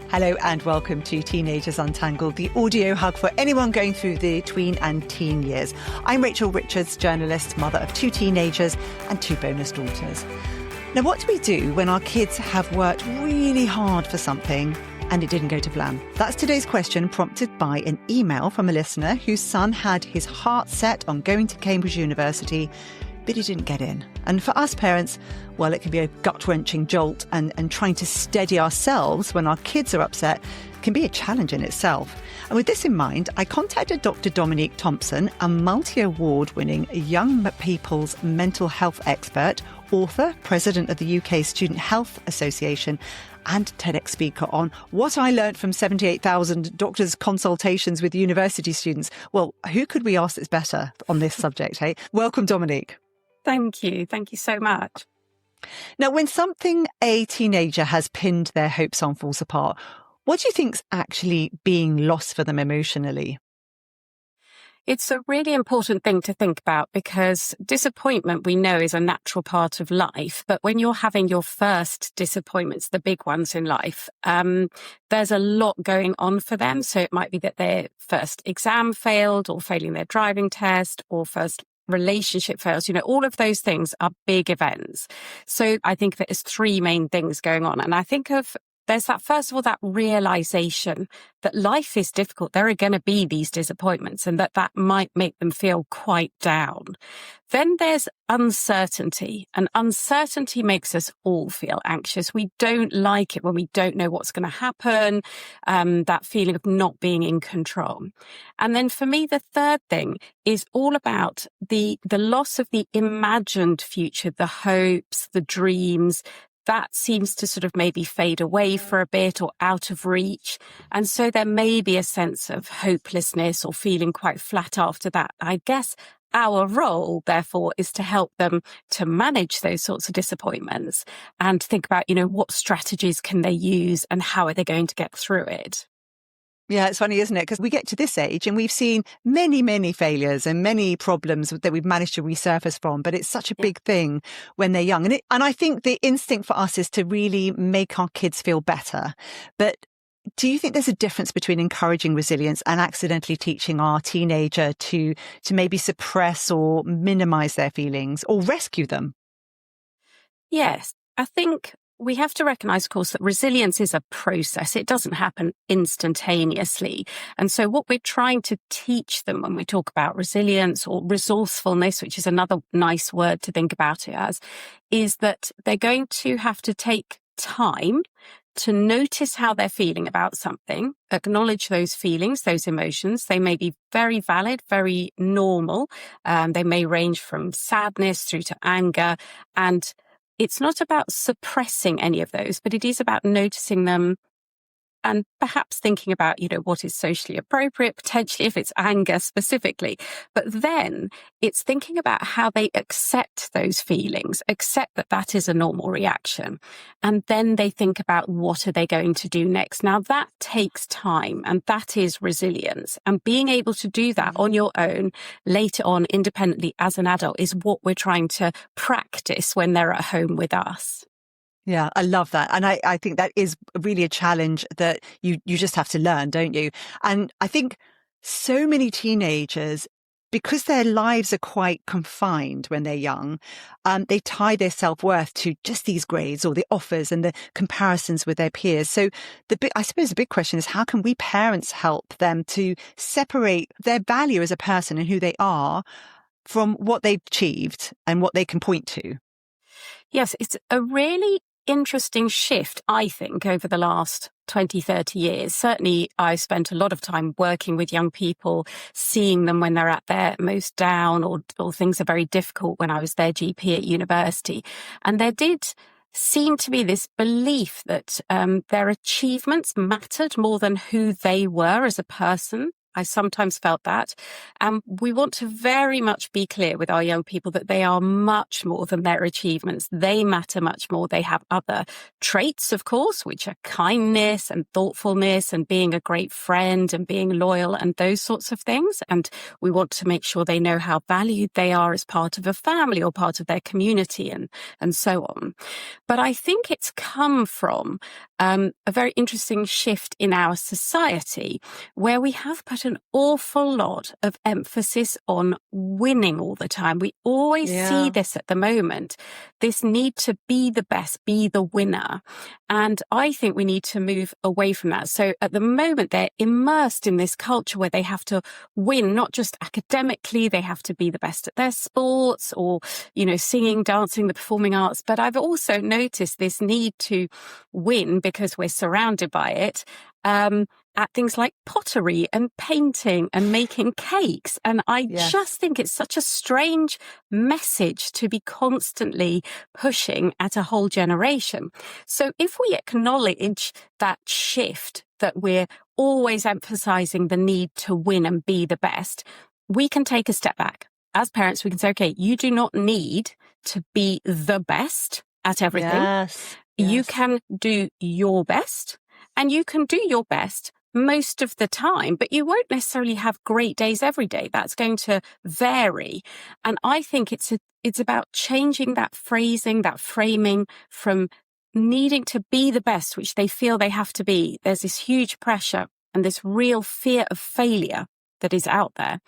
Hello and welcome to Teenagers Untangled, the audio hug for anyone going through the tween and teen years. I'm Rachel Richards, journalist, mother of 2 teenagers and 2 bonus daughters. Now, what do we do when our kids have worked really hard for something and it didn't go to plan? That's today's question, prompted by an email from a listener whose son had his heart set on going to Cambridge University, but he didn't get in. And for us parents, well, it can be a gut-wrenching jolt, and trying to steady ourselves when our kids are upset can be a challenge in itself. And with this in mind, I contacted Dr Dominique Thompson, a multi-award-winning young people's mental health expert, author, president of the UK Student Health Association, and TEDx speaker, on what I learned from 78,000 doctors' consultations with university students. Well, who could we ask that's better on this subject, hey? Welcome, Dominique. Thank you. Thank you so much. Now, when something a teenager has pinned their hopes on falls apart, what do you think's actually being lost for them emotionally? It's a really important thing to think about, because disappointment, we know, is a natural part of life. But when you're having your first disappointments, the big ones in life, there's a lot going on for them. So it might be that their first exam failed, or failing their driving test, or first relationship fails. All of those things are big events. So I think there's 3 main things going on. And I think there's that, first of all, that realization that life is difficult. There are going to be these disappointments, and that might make them feel quite down. Then there's uncertainty, and uncertainty makes us all feel anxious. We don't like it when we don't know what's going to happen, that feeling of not being in control. And then for me, the third thing is all about the loss of the imagined future, the hopes, the dreams. That seems to sort of maybe fade away for a bit, or out of reach. And so there may be a sense of hopelessness or feeling quite flat after that. I guess our role, therefore, is to help them to manage those sorts of disappointments and think about, what strategies can they use and how are they going to get through it. Yeah, it's funny, isn't it? Because we get to this age and we've seen many, many failures and many problems that we've managed to resurface from. But it's such a big thing when they're young. And I think the instinct for us is to really make our kids feel better. But do you think there's a difference between encouraging resilience and accidentally teaching our teenager to maybe suppress or minimize their feelings or rescue them? Yes, I think we have to recognize, of course, that resilience is a process. It doesn't happen instantaneously. And so what we're trying to teach them when we talk about resilience, or resourcefulness, which is another nice word to think about it as, is that they're going to have to take time to notice how they're feeling about something, acknowledge those feelings, those emotions. They may be very valid, very normal. They may range from sadness through to anger, and it's not about suppressing any of those, but it is about noticing them and perhaps thinking about, what is socially appropriate, potentially if it's anger specifically. But then it's thinking about how they accept those feelings, accept that that is a normal reaction. And then they think about what are they going to do next. Now that takes time, and that is resilience. And being able to do that on your own later on independently as an adult is what we're trying to practice when they're at home with us. Yeah, I love that. And I think that is really a challenge that you just have to learn, don't you? And I think so many teenagers, because their lives are quite confined when they're young, they tie their self-worth to just these grades or the offers and the comparisons with their peers. So I suppose the big question is, how can we parents help them to separate their value as a person and who they are from what they've achieved and what they can point to? Yes, it's a really interesting shift, I think, over the last 20, 30 years. Certainly, I've spent a lot of time working with young people, seeing them when they're at their most down, or things are very difficult, when I was their GP at university. And there did seem to be this belief that their achievements mattered more than who they were as a person. I sometimes felt that. And we want to very much be clear with our young people that they are much more than their achievements. They matter much more. They have other traits, of course, which are kindness and thoughtfulness and being a great friend and being loyal and those sorts of things. And we want to make sure they know how valued they are as part of a family or part of their community and so on. But I think it's come from a very interesting shift in our society where we have put an awful lot of emphasis on winning all the time. We always see this at the moment, this need to be the best, be the winner. And I think we need to move away from that. So at the moment, they're immersed in this culture where they have to win, not just academically, they have to be the best at their sports or, singing, dancing, the performing arts. But I've also noticed this need to win because we're surrounded by it. At things like pottery and painting and making cakes. And I just think it's such a strange message to be constantly pushing at a whole generation. So if we acknowledge that shift, that we're always emphasizing the need to win and be the best, we can take a step back. As parents, we can say, okay, you do not need to be the best at everything. Yes. You can do your best, and you can do your best most of the time, but you won't necessarily have great days every day. That's going to vary. And I think it's about changing that phrasing, that framing from needing to be the best, which they feel they have to be. There's this huge pressure and this real fear of failure that is out there,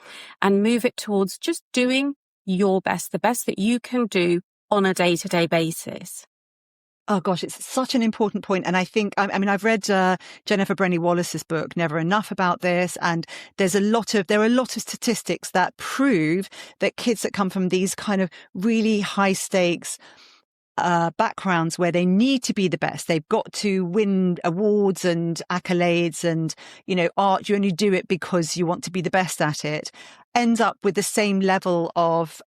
and move it towards just doing your best, the best that you can do on a day-to-day basis. Oh gosh, it's such an important point. And I think, I've read Jennifer Brenny Wallace's book, Never Enough, about this. And there are a lot of statistics that prove that kids that come from these kind of really high stakes backgrounds where they need to be the best, they've got to win awards and accolades and, art, you only do it because you want to be the best at it, ends up with the same level of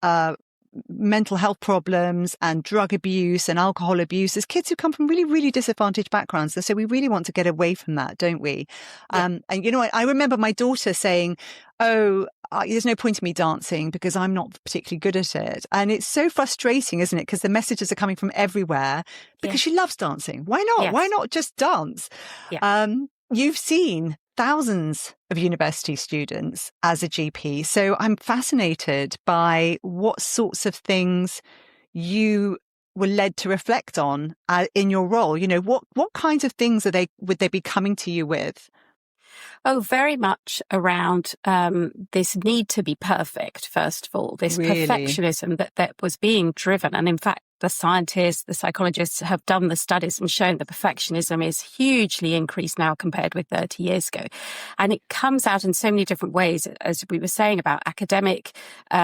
mental health problems and drug abuse and alcohol abuse as kids who come from really, really disadvantaged backgrounds. And so we really want to get away from that, don't we? Yeah. And, I remember my daughter saying, there's no point in me dancing because I'm not particularly good at it. And it's so frustrating, isn't it? Because the messages are coming from everywhere because she loves dancing. Why not? Yes. Why not just dance? Yeah. You've seen thousands of university students as a GP. So I'm fascinated by what sorts of things you were led to reflect on in your role. What kinds of things would they be coming to you with? Oh, very much around this need to be perfect, first of all, this perfectionism that was being driven. And in fact, the scientists, the psychologists have done the studies and shown that perfectionism is hugely increased now compared with 30 years ago. And it comes out in so many different ways, as we were saying about academic,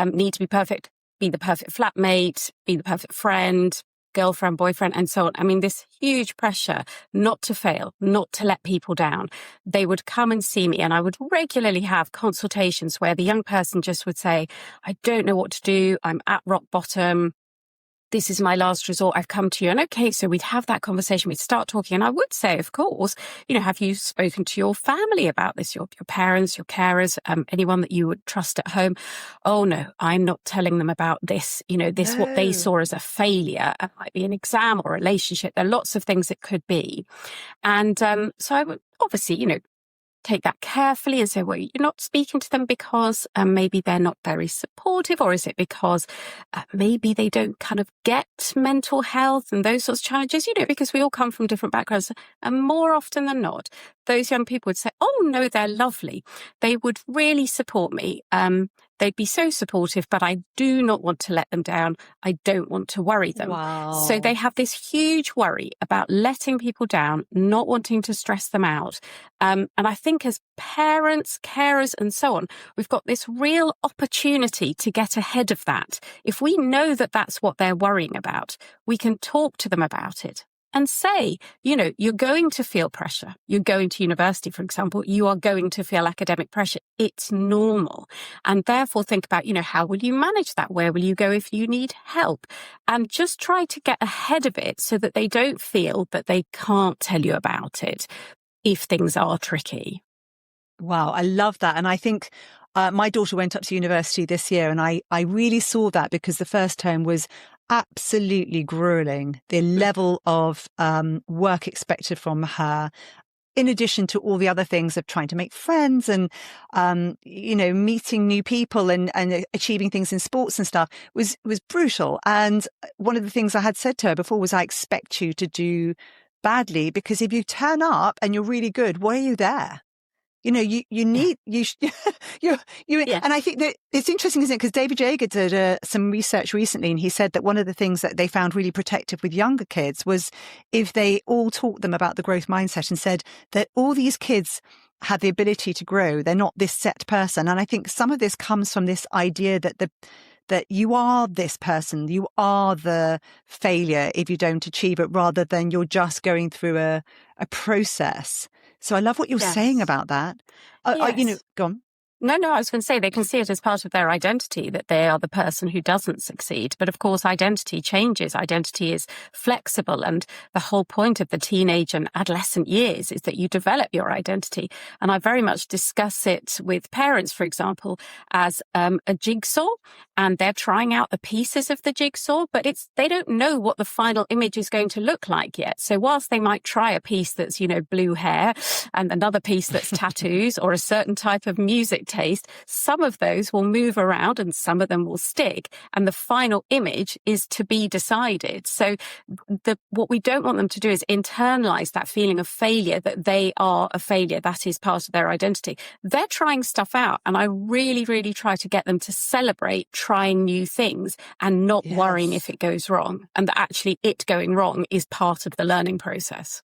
need to be perfect, be the perfect flatmate, be the perfect friend, girlfriend, boyfriend, and so on. I mean, this huge pressure not to fail, not to let people down. They would come and see me and I would regularly have consultations where the young person just would say, I don't know what to do. I'm at rock bottom. This is my last resort. I've come to you. And okay, so we'd have that conversation. We'd start talking. And I would say, of course, have you spoken to your family about this? Your parents, your carers, anyone that you would trust at home? Oh, no, I'm not telling them about this. This, what they saw as a failure. It might be an exam or a relationship. There are lots of things it could be. And so I would obviously, take that carefully and say, well, you're not speaking to them because maybe they're not very supportive, or is it because maybe they don't kind of get mental health and those sorts of challenges, because we all come from different backgrounds. And more often than not, those young people would say, oh, no, they're lovely. They would really support me. They'd be so supportive, but I do not want to let them down. I don't want to worry them. Wow. So they have this huge worry about letting people down, not wanting to stress them out. And I think as parents, carers, and so on, we've got this real opportunity to get ahead of that. If we know that that's what they're worrying about, we can talk to them about it. And say, you're going to feel pressure. You're going to university, for example. You are going to feel academic pressure. It's normal. And therefore think about, how will you manage that? Where will you go if you need help? And just try to get ahead of it so that they don't feel that they can't tell you about it if things are tricky. Wow, I love that. And I think my daughter went up to university this year, and I really saw that, because the first term was absolutely grueling. The level of work expected from her, in addition to all the other things of trying to make friends and, meeting new people and achieving things in sports and stuff, was brutal. And one of the things I had said to her before was, I expect you to do badly, because if you turn up and you're really good, why are you there? You need, Yeah. and I think that it's interesting, isn't it? Because David Jager did some research recently, and he said that one of the things that they found really protective with younger kids was if they all taught them about the growth mindset and said that all these kids have the ability to grow. They're not this set person. And I think some of this comes from this idea that you are this person, you are the failure if you don't achieve it, rather than you're just going through a process. So I love what you're saying about that. Yes. Go on. No, I was going to say they can see it as part of their identity, that they are the person who doesn't succeed. But of course, identity changes. Identity is flexible. And the whole point of the teenage and adolescent years is that you develop your identity. And I very much discuss it with parents, for example, as a jigsaw. And they're trying out the pieces of the jigsaw, but they don't know what the final image is going to look like yet. So whilst they might try a piece that's, blue hair, and another piece that's tattoos, or a certain type of music taste, some of those will move around and some of them will stick. And the final image is to be decided. So what we don't want them to do is internalize that feeling of failure, that they are a failure. That is part of their identity. They're trying stuff out. And I really, really try to get them to celebrate trying new things and not worrying if it goes wrong. And that actually it going wrong is part of the learning process.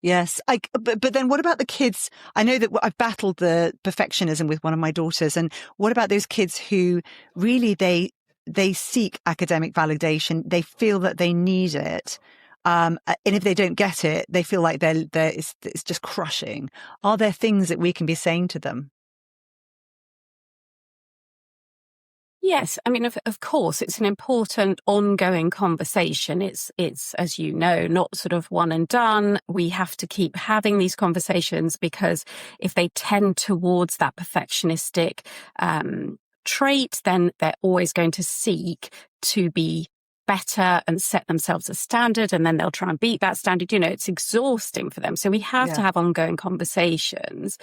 Yes. But then what about the kids? I know that I've battled the perfectionism with one of my daughters. And what about those kids who really, they seek academic validation. They feel that they need it. And if they don't get it, they feel like it's just crushing. Are there things that we can be saying to them? Yes. I mean, of course, it's an important ongoing conversation. It's, as you know, not sort of one and done. We have to keep having these conversations, because if they tend towards that perfectionistic trait, then they're always going to seek to be better and set themselves a standard, and then they'll try and beat that standard. It's exhausting for them. So we have to have ongoing conversations.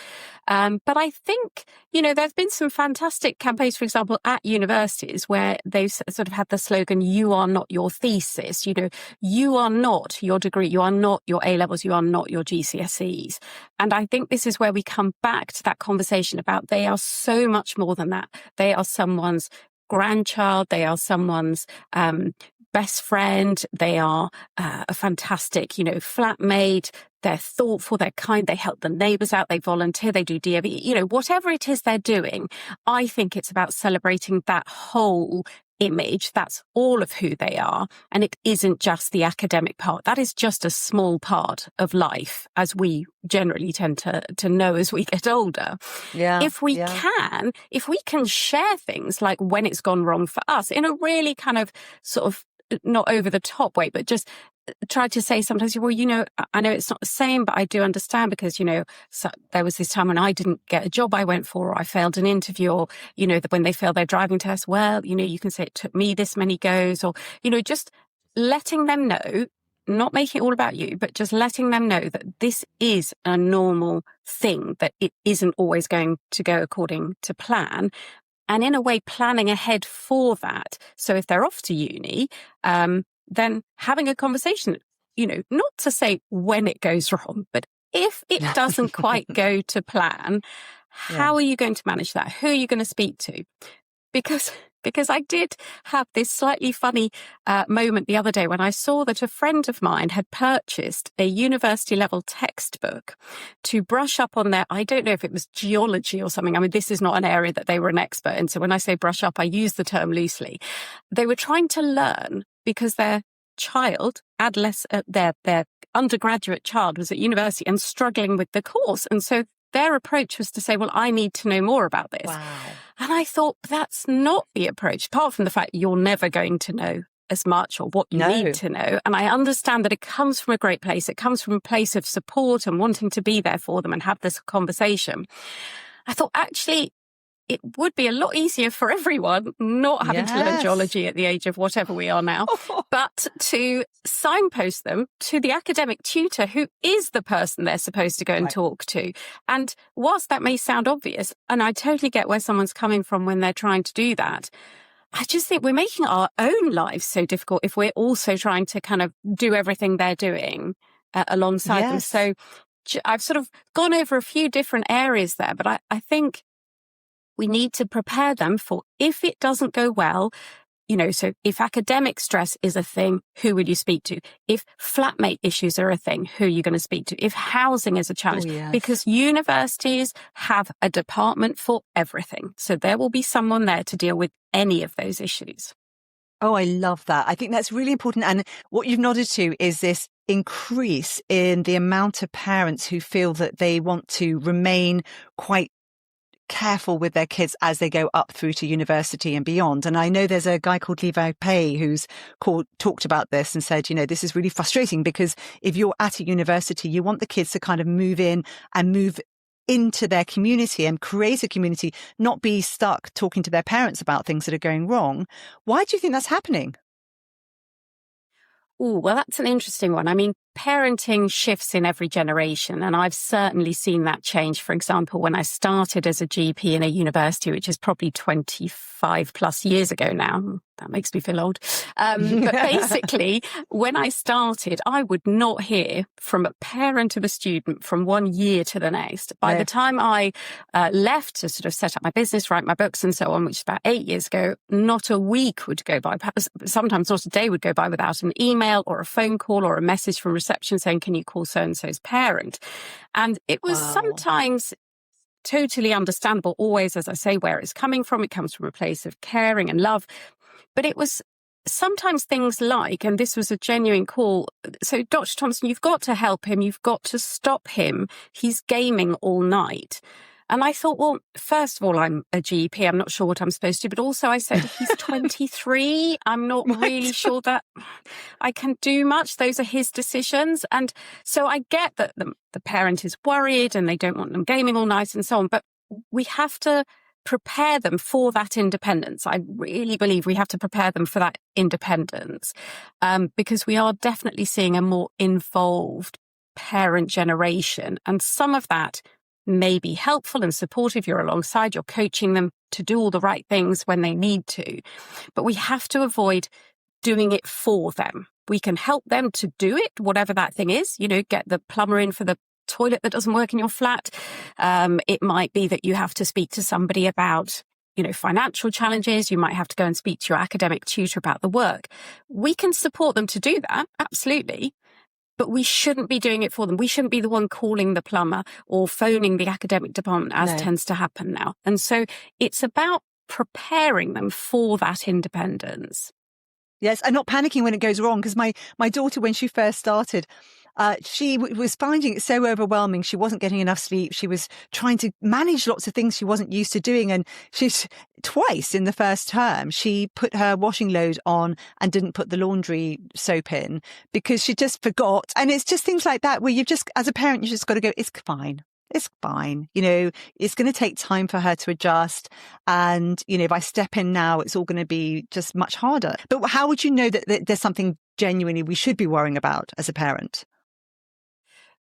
But I think, there's been some fantastic campaigns, for example, at universities where they've sort of had the slogan, "You are not your thesis." You are not your degree. You are not your A-levels. You are not your GCSEs. And I think this is where we come back to that conversation about they are so much more than that. They are someone's grandchild. They are someone's best friend. They are a fantastic, flatmate. They're thoughtful. They're kind. They help the neighbours out. They volunteer. They do DAV. Whatever it is they're doing, I think it's about celebrating that whole image. That's all of who they are. And it isn't just the academic part. That is just a small part of life, as we generally tend to know as we get older. If we can share things like when it's gone wrong for us in a really kind of sort of not over the top way, but just try to say sometimes, well, I know it's not the same, but I do understand because, so there was this time when I didn't get a job I went for, or I failed an interview, or, when they failed their driving test, well, you can say it took me this many goes, or, just letting them know, not making it all about you, but just letting them know that this is a normal thing, that it isn't always going to go according to plan. And in a way, planning ahead for that. So if they're off to uni, then having a conversation, not to say when it goes wrong, but if it doesn't quite go to plan, how are you going to manage that? Who are you going to speak to? Because I did have this slightly funny moment the other day when I saw that a friend of mine had purchased a university level textbook to brush up on their, I don't know if it was geology or something. I mean, this is not an area that they were an expert in. So when I say brush up, I use the term loosely. They were trying to learn because their child, their undergraduate child was at university and struggling with the course. And so their approach was to say, well, I need to know more about this. Wow. And I thought, that's not the approach, apart from the fact you're never going to know as much or what you No. need to know. And I understand that it comes from a great place. It comes from a place of support and wanting to be there for them and have this conversation. I thought actually it would be a lot easier for everyone not having to learn geology at the age of whatever we are now, but to signpost them to the academic tutor who is the person they're supposed to go and talk to. And whilst that may sound obvious, and I totally get where someone's coming from when they're trying to do that, I just think we're making our own lives so difficult if we're also trying to kind of do everything they're doing alongside them. So I've sort of gone over a few different areas there, but I think we need to prepare them for if it doesn't go well, so if academic stress is a thing, who would you speak to? If flatmate issues are a thing, who are you going to speak to? If housing is a challenge, because universities have a department for everything. So there will be someone there to deal with any of those issues. Oh, I love that. I think that's really important. And what you've nodded to is this increase in the amount of parents who feel that they want to remain quite careful with their kids as they go up through to university and beyond. And I know there's a guy called Levi Pei who's talked about this and said, this is really frustrating because if you're at a university, you want the kids to kind of move in and move into their community and create a community, not be stuck talking to their parents about things that are going wrong. Why do you think that's happening? Oh, well, that's an interesting one. I mean, parenting shifts in every generation, and I've certainly seen that change. For example, when I started as a GP in a university, which is probably 25 plus years ago now, that makes me feel old. But basically, when I started, I would not hear from a parent of a student from one year to the next. By the time I left to sort of set up my business, write my books and so on, which is about 8 years ago, not a week would go by, perhaps sometimes not a day would go by without an email or a phone call or a message from reception saying, can you call so-and-so's parent? And it was sometimes totally understandable, always, as I say, where it's coming from. It comes from a place of caring and love. But it was sometimes things like, and this was a genuine call, so Dr. Thompson, you've got to help him. You've got to stop him. He's gaming all night. And I thought, well, first of all, I'm a GP. I'm not sure what I'm supposed to, but also I said, he's 23. I'm not really sure that I can do much. Those are his decisions. And so I get that the parent is worried and they don't want them gaming all night and so on. But we have to prepare them for that independence. I really believe we have to prepare them for that independence because we are definitely seeing a more involved parent generation. And some of that may be helpful and supportive. You're alongside, you're coaching them to do all the right things when they need to. But we have to avoid doing it for them. We can help them to do it, whatever that thing is, get the plumber in for the toilet that doesn't work in your flat. It might be that you have to speak to somebody about, financial challenges. You might have to go and speak to your academic tutor about the work. We can support them to do that, absolutely. But we shouldn't be doing it for them. We shouldn't be the one calling the plumber or phoning the academic department, as tends to happen now. And so it's about preparing them for that independence. Yes, and not panicking when it goes wrong. Because my daughter, when she first started, she was finding it so overwhelming. She wasn't getting enough sleep. She was trying to manage lots of things she wasn't used to doing. And she's twice in the first term, she put her washing load on and didn't put the laundry soap in because she just forgot. And it's just things like that where you've just, as a parent, you just got to go, it's fine. It's fine. It's going to take time for her to adjust. And, if I step in now, it's all going to be just much harder. But how would you know that there's something genuinely we should be worrying about as a parent?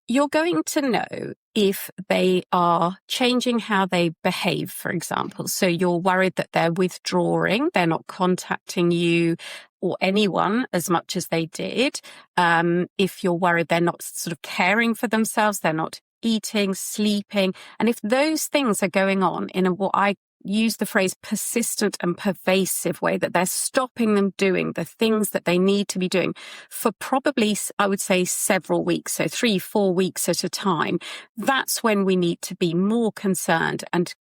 You're going to know if they are changing how they behave, for example. So you're worried that they're withdrawing, they're not contacting you or anyone as much as they did. If you're worried they're not sort of caring for themselves, they're not eating, sleeping. And if those things are going on in what I use the phrase persistent and pervasive way, that they're stopping them doing the things that they need to be doing for probably, I would say, several weeks, so 3-4 weeks at a time, that's when we need to be more concerned and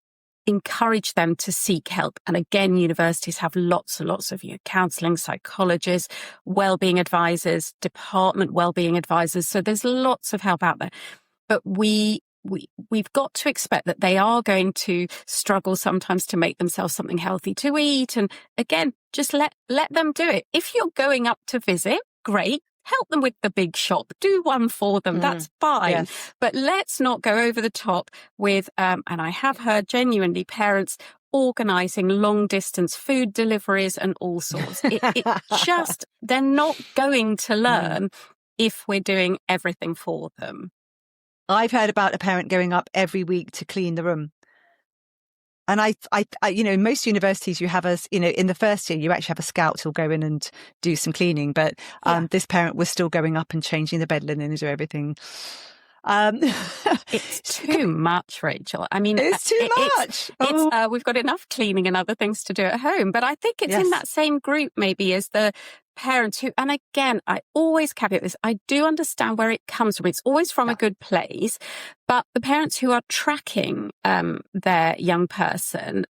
encourage them to seek help. And again, universities have lots and lots of counselling, psychologists, wellbeing advisors, department wellbeing advisors. So there's lots of help out there. But we we've got to expect that they are going to struggle sometimes to make themselves something healthy to eat. And again, just let them do it. If you're going up to visit, great. Help them with the big shop. Do one for them. That's fine. Yes. But let's not go over the top with, and I have heard genuinely parents organising long distance food deliveries and all sorts. It just, they're not going to learn if we're doing everything for them. I've heard about a parent going up every week to clean the room. And I, most universities you have in the first year, you actually have a scout who'll go in and do some cleaning. But this parent was still going up and changing the bed linen and do everything. It's too much, Rachel. I mean, it's too much. We've got enough cleaning and other things to do at home. But I think it's in that same group maybe as the parents who, and again, I always caveat this, I do understand where it comes from. It's always from a good place. But the parents who are tracking their young person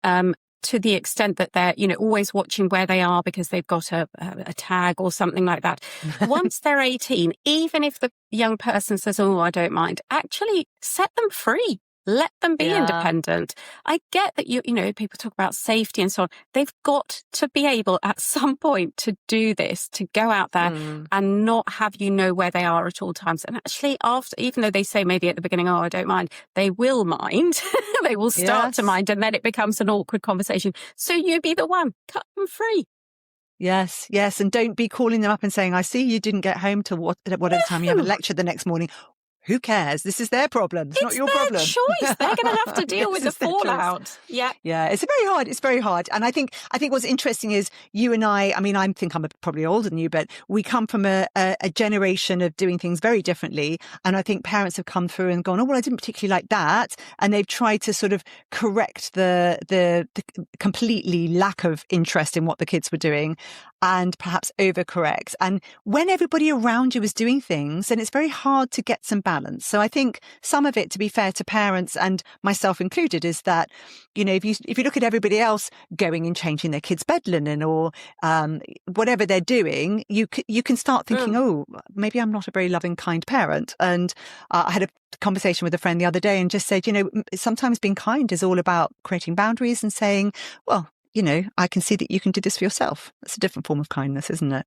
to the extent that they're, always watching where they are because they've got a tag or something like that. Once they're 18, even if the young person says, oh, I don't mind, actually set them free. Let them be independent. I get that people talk about safety and so on. They've got to be able at some point to do this, to go out there and not have where they are at all times. And actually after, even though they say maybe at the beginning, oh, I don't mind, they will mind. They will start to mind, and then it becomes an awkward conversation. So you be the one, cut them free. Yes. And don't be calling them up and saying, I see you didn't get home till whatever time you have a lecture the next morning. Who cares? This is their problem. It's not your problem. It's their choice. They're going to have to deal with the fallout. Yeah. It's very hard. And I think what's interesting is you and I think I'm probably older than you, but we come from a generation of doing things very differently. And I think parents have come through and gone, oh, well, I didn't particularly like that. And they've tried to sort of correct the completely lack of interest in what the kids were doing and perhaps overcorrect. And when everybody around you is doing things, then it's very hard to get some balance. So I think some of it, to be fair to parents and myself included, is that, if you look at everybody else going and changing their kids' bed linen or whatever they're doing, you can start thinking, oh, maybe I'm not a very loving, kind parent. And I had a conversation with a friend the other day and just said, sometimes being kind is all about creating boundaries and saying, well, I can see that you can do this for yourself. That's a different form of kindness, isn't it?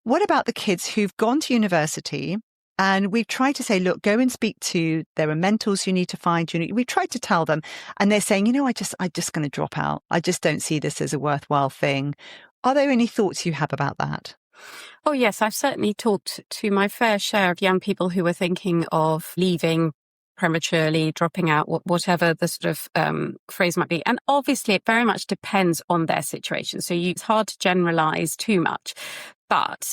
What about the kids who've gone to university and we've tried to say, look, go and speak to, there are mentors you need to find. We've tried to tell them and they're saying, I'm just going to drop out. I just don't see this as a worthwhile thing. Are there any thoughts you have about that? Oh, yes. I've certainly talked to my fair share of young people who are thinking of leaving prematurely, dropping out, whatever the sort of phrase might be. And obviously, it very much depends on their situation. So it's hard to generalize too much. But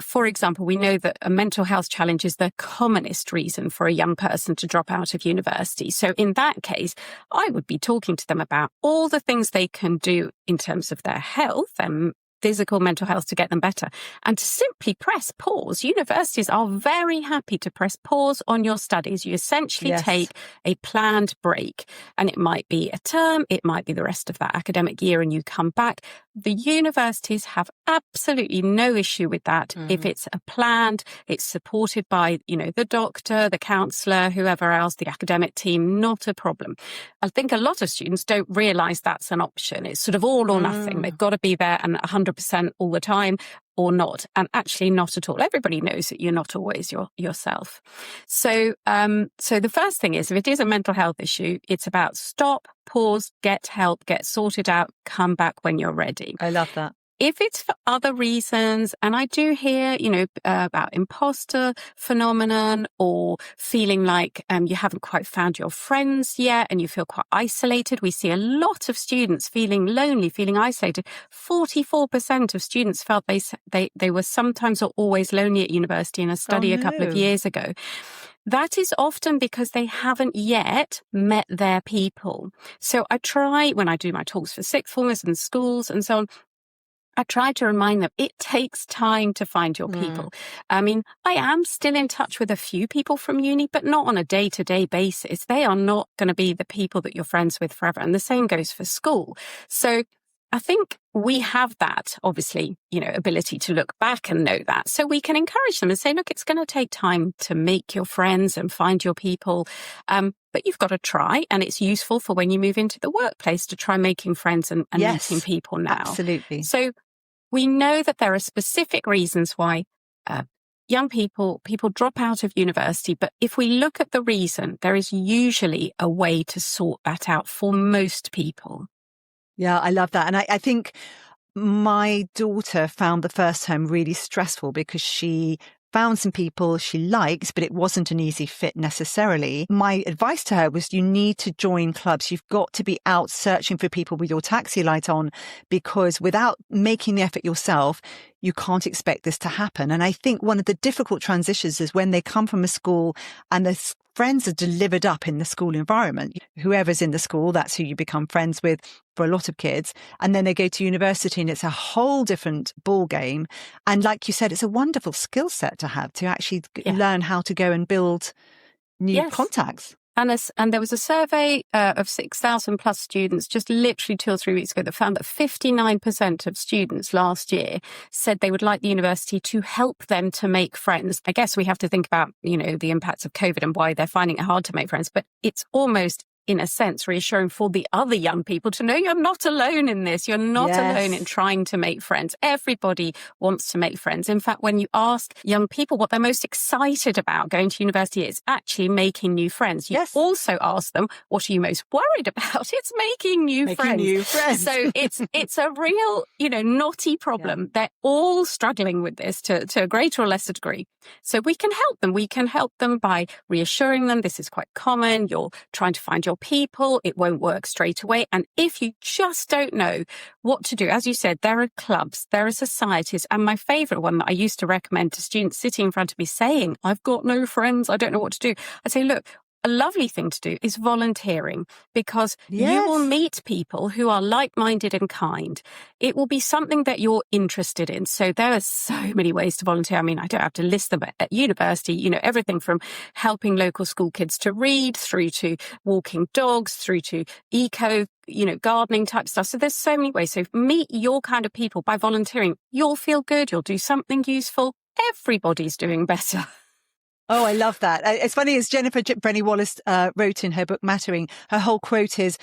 for example, we know that a mental health challenge is the commonest reason for a young person to drop out of university. So in that case, I would be talking to them about all the things they can do in terms of their health and physical, mental health to get them better, and to simply press pause. Universities are very happy to press pause on your studies. You essentially take a planned break, and it might be a term, it might be the rest of that academic year, and you come back. The universities have absolutely no issue with that. If it's a planned, it's supported by, the doctor, the counsellor, whoever else, the academic team, not a problem. I think a lot of students don't realise that's an option. It's sort of all or nothing. They've got to be there and 100% all the time or not. And actually not at all. Everybody knows that you're not always yourself. So the first thing is, if it is a mental health issue, it's about stop, pause, get help, get sorted out, come back when you're ready. I love that. If it's for other reasons, and I do hear, about imposter phenomenon or feeling like you haven't quite found your friends yet and you feel quite isolated. We see a lot of students feeling lonely, feeling isolated. 44% of students felt they were sometimes or always lonely at university in a study a couple of years ago. That is often because they haven't yet met their people. So I try, when I do my talks for sixth formers and schools and so on, I try to remind them it takes time to find your people. I mean, I am still in touch with a few people from uni, but not on a day-to-day basis. They are not going to be the people that you're friends with forever. And the same goes for school. So I think we have that, obviously, ability to look back and know that. So we can encourage them and say, look, it's going to take time to make your friends and find your people. But you've got to try. And it's useful for when you move into the workplace to try making friends and Yes, meeting people now. Absolutely. So we know that there are specific reasons why young people drop out of university. But if we look at the reason, there is usually a way to sort that out for most people. Yeah, I love that. And I think my daughter found the first term really stressful because she found some people she liked, but it wasn't an easy fit necessarily. My advice to her was you need to join clubs. You've got to be out searching for people with your taxi light on, because without making the effort yourself, you can't expect this to happen. And I think one of the difficult transitions is when they come from a school and the friends are delivered up in the school environment. Whoever's in the school, that's who you become friends with for a lot of kids. And then they go to university and it's a whole different ball game. And like you said, it's a wonderful skill set to have to actually learn how to go and build new contacts. And there was a survey of 6,000 plus students just literally 2 or 3 weeks ago that found that 59% of students last year said they would like the university to help them to make friends. I guess we have to think about, the impacts of COVID and why they're finding it hard to make friends, but it's almost, in a sense, reassuring for the other young people to know you're not alone in this. You're not alone in trying to make friends. Everybody wants to make friends. In fact, when you ask young people what they're most excited about going to university, it's actually making new friends. You also ask them, what are you most worried about? It's making new friends. So it's a real, knotty problem. Yeah. They're all struggling with this to a greater or lesser degree. So we can help them. We can help them by reassuring them this is quite common. You're trying to find your people. It won't work straight away. And if you just don't know what to do, as you said, there are clubs, there are societies. And my favorite one that I used to recommend to students sitting in front of me saying, I've got no friends, I don't know what to do. I say, look, a lovely thing to do is volunteering, because you will meet people who are like-minded and kind. It will be something that you're interested in. So there are so many ways to volunteer. I mean, I don't have to list them at university, everything from helping local school kids to read through to walking dogs, through to eco, gardening type stuff. So there's so many ways. So meet your kind of people by volunteering. You'll feel good. You'll do something useful. Everybody's doing better. Oh, I love that. It's funny, as Jennifer Brenny Wallace wrote in her book, Mattering, her whole quote is,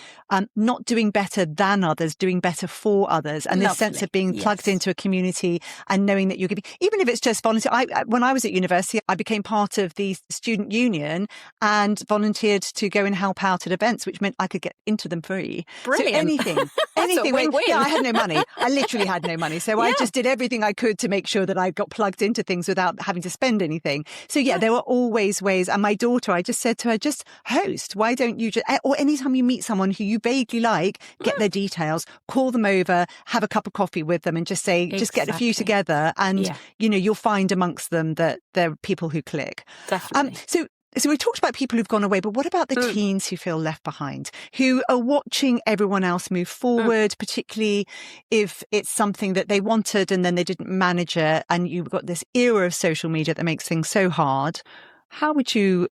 not doing better than others, doing better for others. And this sense of being plugged into a community and knowing that you're giving, even if it's just volunteer. When I was at university, I became part of the student union and volunteered to go and help out at events, which meant I could get into them free. Brilliant. So anything. Yeah, I had no money. I literally had no money. So I just did everything I could to make sure that I got plugged into things without having to spend anything. So there were always ways. And my daughter, I just said to her, just host. Why don't you just, or anytime you meet someone who you vaguely like, get their details, call them over, have a cup of coffee with them and just say, just get a few together. And, you'll find amongst them that there are people who click. Definitely. So we talked about people who've gone away, but what about the teens who feel left behind, who are watching everyone else move forward, particularly if it's something that they wanted and then they didn't manage it, and you've got this era of social media that makes things so hard? How would you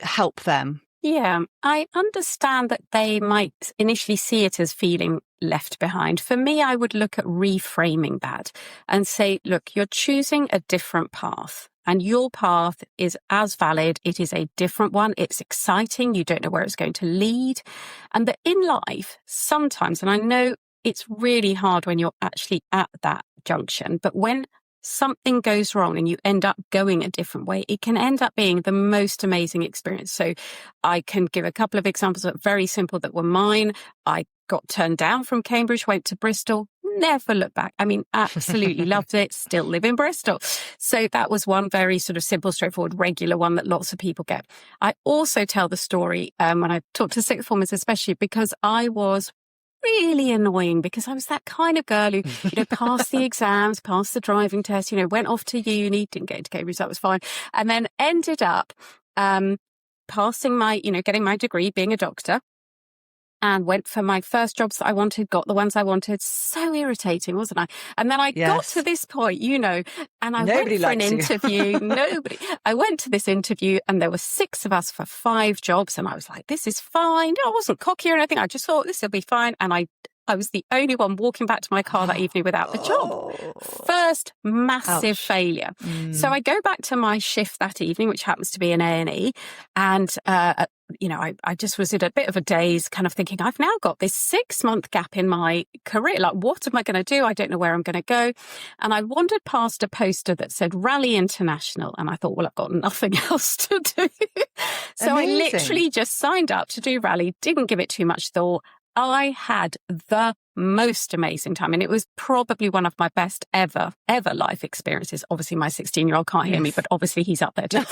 help them? Yeah, I understand that they might initially see it as feeling left behind. For me, I would look at reframing that and say, look, you're choosing a different path. And your path is as valid. It is a different one. It's exciting. You don't know where it's going to lead. And that in life, sometimes, and I know it's really hard when you're actually at that junction, but when something goes wrong and you end up going a different way, it can end up being the most amazing experience. So I can give a couple of examples that are very simple that were mine. I got turned down from Cambridge, went to Bristol. Never looked back. I mean, absolutely loved it. Still live in Bristol. So that was one very sort of simple, straightforward, regular one that lots of people get. I also tell the story when I talk to sixth formers, especially because I was really annoying, because I was that kind of girl who, passed the exams, passed the driving test, went off to uni, didn't get into Cambridge, that was fine. And then ended up passing my, getting my degree, being a doctor. And went for my first jobs that I wanted, got the ones I wanted. So irritating, wasn't I? And then I got to this point, and I went for an interview. I went to this interview and there were 6 of us for 5 jobs. And I was like, this is fine. I wasn't cocky or anything. I just thought this will be fine. And I I was the only one walking back to my car that evening without the job. First massive failure. So I go back to my shift that evening, which happens to be an A&E. And, I just was in a bit of a daze, kind of thinking, I've now got this 6-month gap in my career. Like, what am I going to do? I don't know where I'm going to go. And I wandered past a poster that said Rally International. And I thought, well, I've got nothing else to do. So I literally just signed up to do Rally, didn't give it too much thought. I had the most amazing time. And it was probably one of my best ever life experiences. Obviously, my 16-year-old can't hear me, but obviously he's up there too.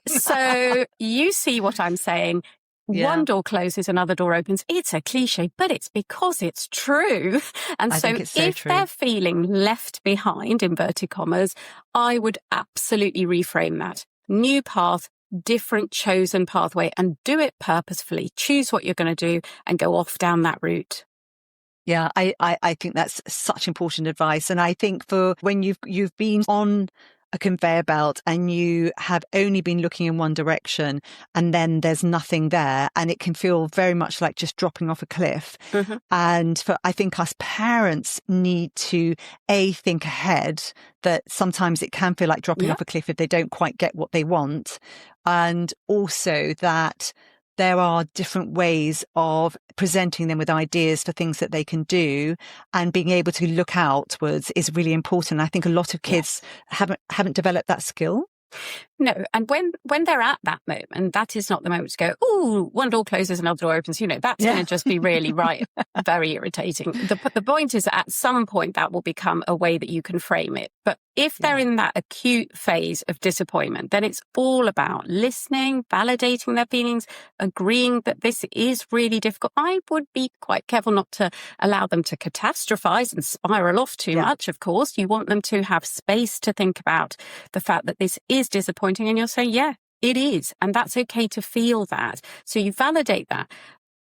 So you see what I'm saying. Yeah. One door closes, another door opens. It's a cliche, but it's because it's true. And so if they're feeling left behind, inverted commas, I would absolutely reframe that. New path, different chosen pathway, and do it purposefully. Choose what you're going to do and go off down that route. Yeah, I think that's such important advice. And I think for when you've been on a conveyor belt and you have only been looking in one direction and then there's nothing there, and it can feel very much like just dropping off a cliff. Mm-hmm. And I think us parents need to think ahead, that sometimes it can feel like dropping off a cliff if they don't quite get what they want. And also that there are different ways of presenting them with ideas for things that they can do, and being able to look outwards is really important. I think a lot of kids haven't developed that skill. No, and when they're at that moment, that is not the moment to go, oh, one door closes, another door opens. That's going to just be really very irritating. The point is that at some point that will become a way that you can frame it. But if they're in that acute phase of disappointment, then it's all about listening, validating their feelings, agreeing that this is really difficult. I would be quite careful not to allow them to catastrophize and spiral off too much, of course. You want them to have space to think about the fact that this is disappointing, and you'll say, yeah, it is. And that's okay to feel that. So you validate that.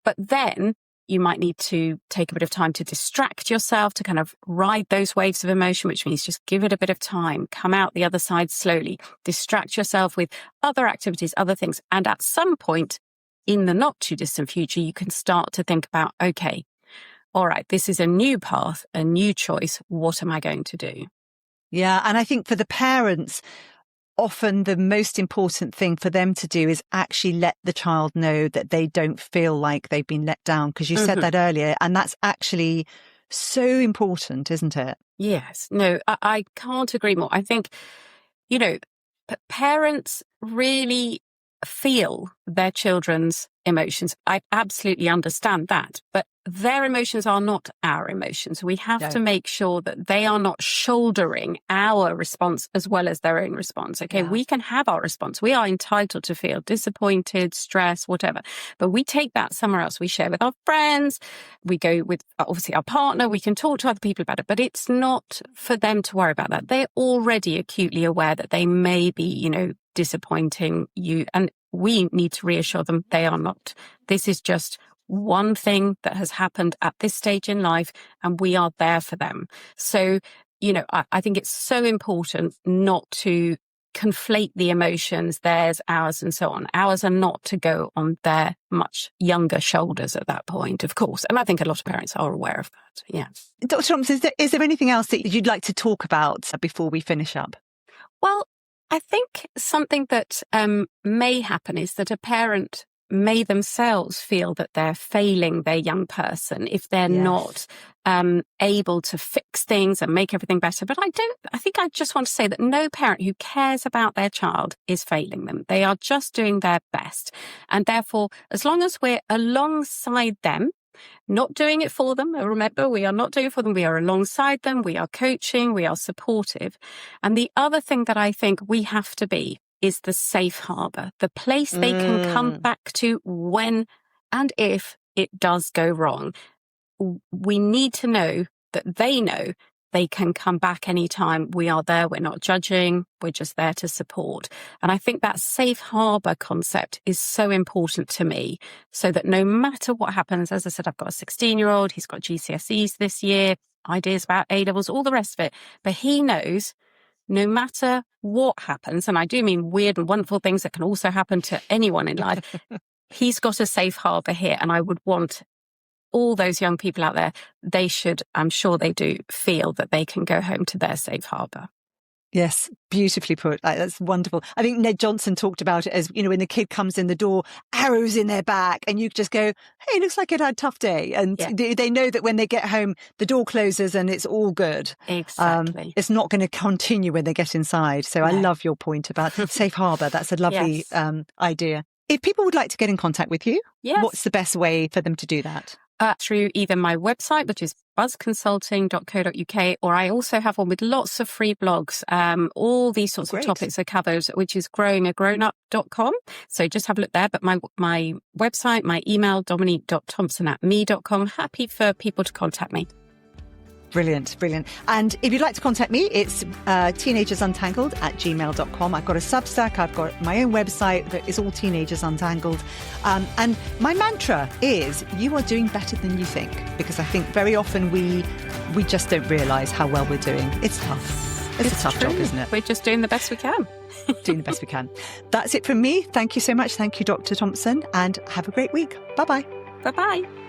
But then you might need to take a bit of time to distract yourself, to kind of ride those waves of emotion, which means just give it a bit of time, come out the other side slowly, distract yourself with other activities, other things. And at some point in the not too distant future, you can start to think about, okay, all right, this is a new path, a new choice. What am I going to do? Yeah. And I think for the parents, often the most important thing for them to do is actually let the child know that they don't feel like they've been let down, because you said that earlier, and that's actually so important, isn't it? Yes. No, I can't agree more. I think, parents really feel their children's emotions. I absolutely understand that, but their emotions are not our emotions. We have to make sure that they are not shouldering our response as well as their own response. Okay, we can have our response. We are entitled to feel disappointed, stressed, whatever, but we take that somewhere else. We share with our friends. We go with, obviously, our partner. We can talk to other people about it, but it's not for them to worry about that. They're already acutely aware that they may be, disappointing you, and we need to reassure them they are not. This is just one thing that has happened at this stage in life, and we are there for them. So, I think it's so important not to conflate the emotions, theirs, ours, and so on. Ours are not to go on their much younger shoulders at that point, of course. And I think a lot of parents are aware of that. Yeah. Dr. Thompson, is there anything else that you'd like to talk about before we finish up? Well, I think something that may happen is that a parent may themselves feel that they're failing their young person if they're not able to fix things and make everything better. But I think I just want to say that no parent who cares about their child is failing them. They are just doing their best. And therefore, as long as we're alongside them, not doing it for them. Remember, we are not doing it for them. We are alongside them. We are coaching. We are supportive. And the other thing that I think we have to be is the safe harbor, the place they can come back to when and if it does go wrong. We need to know that they know they can come back anytime. We are there. We're not judging. We're just there to support. And I think that safe harbor concept is so important to me, so that no matter what happens, as I said, I've got a 16-year-old, he's got GCSEs this year, ideas about A-levels, all the rest of it. But he knows no matter what happens, and I do mean weird and wonderful things that can also happen to anyone in life, he's got a safe harbor here. And I would want all those young people out there, they should, I'm sure they do, feel that they can go home to their safe harbour. Yes, beautifully put. That's wonderful. I think Ned Johnson talked about it as, when the kid comes in the door, arrows in their back, and you just go, hey, looks like it had a tough day. And they know that when they get home, the door closes and it's all good. Exactly. It's not going to continue when they get inside. So I love your point about safe harbour. That's a lovely idea. If people would like to get in contact with you, what's the best way for them to do that? Through either my website, which is buzzconsulting.co.uk, or I also have one with lots of free blogs. All these sorts of topics are covered, which is growingagrownup.com. So just have a look there. But my website, my email, dominique.thompson@me.com. Happy for people to contact me. Brilliant, brilliant. And if you'd like to contact me, it's teenagersuntangled@gmail.com. I've got a Substack, I've got my own website that is all Teenagers Untangled. And my mantra is, you are doing better than you think. Because I think very often we just don't realise how well we're doing. It's tough. It's a tough job, isn't it? We're just doing the best we can. Doing the best we can. That's it from me. Thank you so much. Thank you, Dr. Thompson. And have a great week. Bye-bye. Bye-bye.